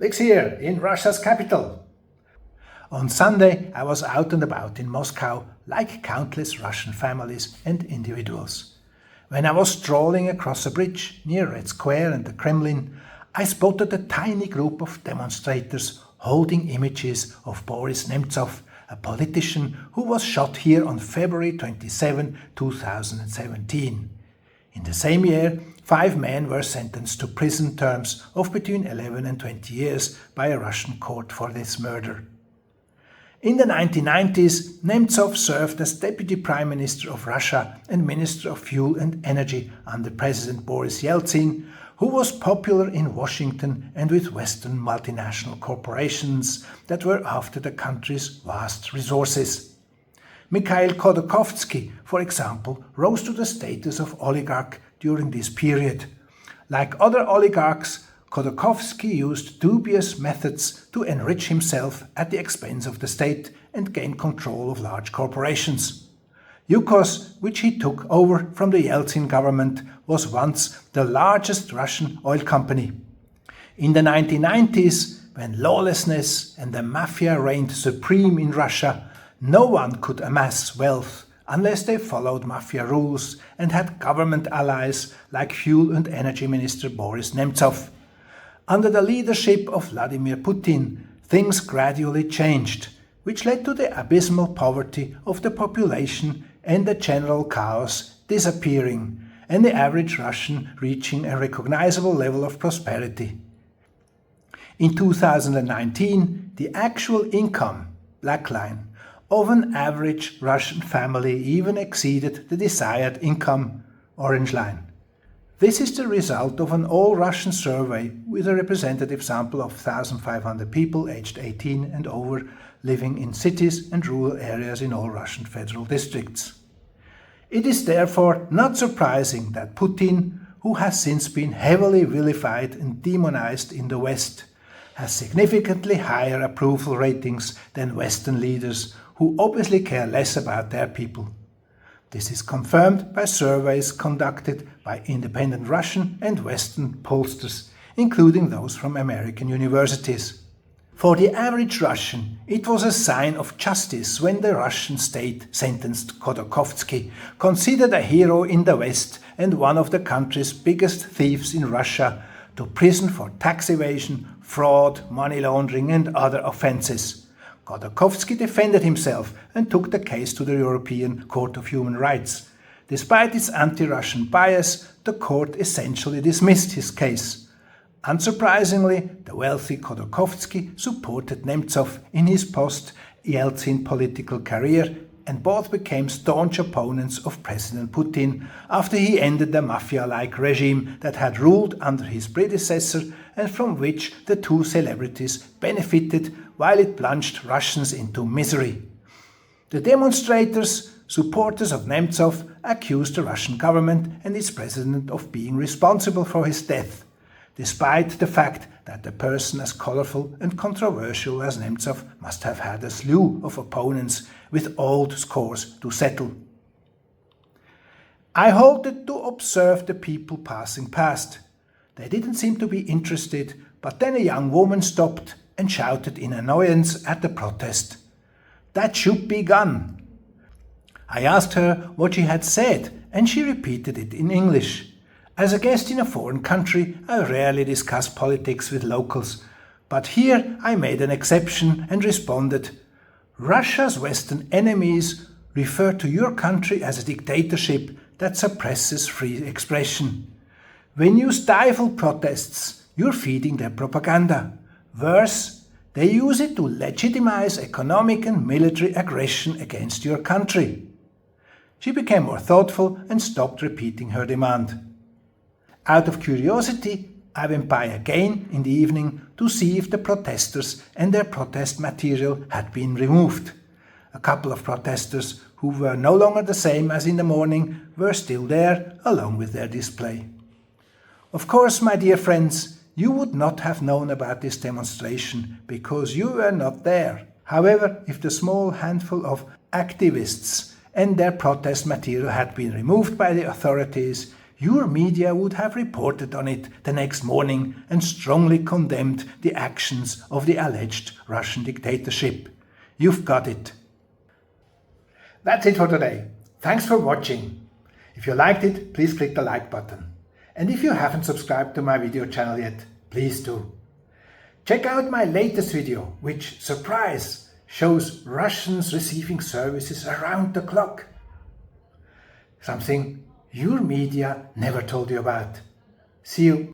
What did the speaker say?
Lix here, in Russia's capital. On Sunday, I was out and about in Moscow, like countless Russian families and individuals. When I was strolling across a bridge near Red Square and the Kremlin, I spotted a tiny group of demonstrators holding images of Boris Nemtsov, a politician who was shot here on February 27, 2017. In the same year, 5 men were sentenced to prison terms of between 11 and 20 years by a Russian court for this murder. In the 1990s, Nemtsov served as Deputy Prime Minister of Russia and Minister of Fuel and Energy under President Boris Yeltsin, who was popular in Washington and with Western multinational corporations that were after the country's vast resources. Mikhail Khodorkovsky, for example, rose to the status of oligarch during this period. Like other oligarchs, Khodorkovsky used dubious methods to enrich himself at the expense of the state and gain control of large corporations. Yukos, which he took over from the Yeltsin government, was once the largest Russian oil company. In the 1990s, when lawlessness and the mafia reigned supreme in Russia, no one could amass wealth unless they followed mafia rules and had government allies like Fuel and Energy Minister Boris Nemtsov. Under the leadership of Vladimir Putin, things gradually changed, which led to the abysmal poverty of the population and the general chaos disappearing, and the average Russian reaching a recognizable level of prosperity. In 2019, the actual income, black line, of an average Russian family even exceeded the desired income, orange line. This is the result of an all-Russian survey with a representative sample of 1,500 people aged 18 and over living in cities and rural areas in all Russian federal districts. It is therefore not surprising that Putin, who has since been heavily vilified and demonized in the West, has significantly higher approval ratings than Western leaders who obviously care less about their people. This is confirmed by surveys conducted by independent Russian and Western pollsters, including those from American universities. For the average Russian, it was a sign of justice when the Russian state sentenced Khodorkovsky, considered a hero in the West and one of the country's biggest thieves in Russia, to prison for tax evasion, fraud, money laundering and other offences. Khodorkovsky defended himself and took the case to the European Court of Human Rights. Despite its anti-Russian bias, the court essentially dismissed his case. Unsurprisingly, the wealthy Khodorkovsky supported Nemtsov in his post-Yeltsin political career, and both became staunch opponents of President Putin after he ended the mafia-like regime that had ruled under his predecessor and from which the two celebrities benefited while it plunged Russians into misery. The demonstrators, supporters of Nemtsov, accused the Russian government and its president of being responsible for his death, despite the fact that a person as colorful and controversial as Nemtsov must have had a slew of opponents with old scores to settle. I halted to observe the people passing past. They didn't seem to be interested, but then a young woman stopped and shouted in annoyance at the protest, "That should be gone." I asked her what she had said, and she repeated it in English. As a guest in a foreign country, I rarely discuss politics with locals, but here I made an exception and responded, "Russia's Western enemies refer to your country as a dictatorship that suppresses free expression. When you stifle protests, you're feeding their propaganda. Worse, they use it to legitimize economic and military aggression against your country." She became more thoughtful and stopped repeating her demand. Out of curiosity, I went by again in the evening to see if the protesters and their protest material had been removed. A couple of protesters, who were no longer the same as in the morning, were still there along with their display. Of course, my dear friends, you would not have known about this demonstration because you were not there. However, if the small handful of activists and their protest material had been removed by the authorities, your media would have reported on it the next morning and strongly condemned the actions of the alleged Russian dictatorship. You've got it. That's it for today. Thanks for watching. If you liked it, please click the like button. And if you haven't subscribed to my video channel yet, please do. Check out my latest video, which, surprise, shows Russians receiving services around the clock. Something your media never told you about. See you.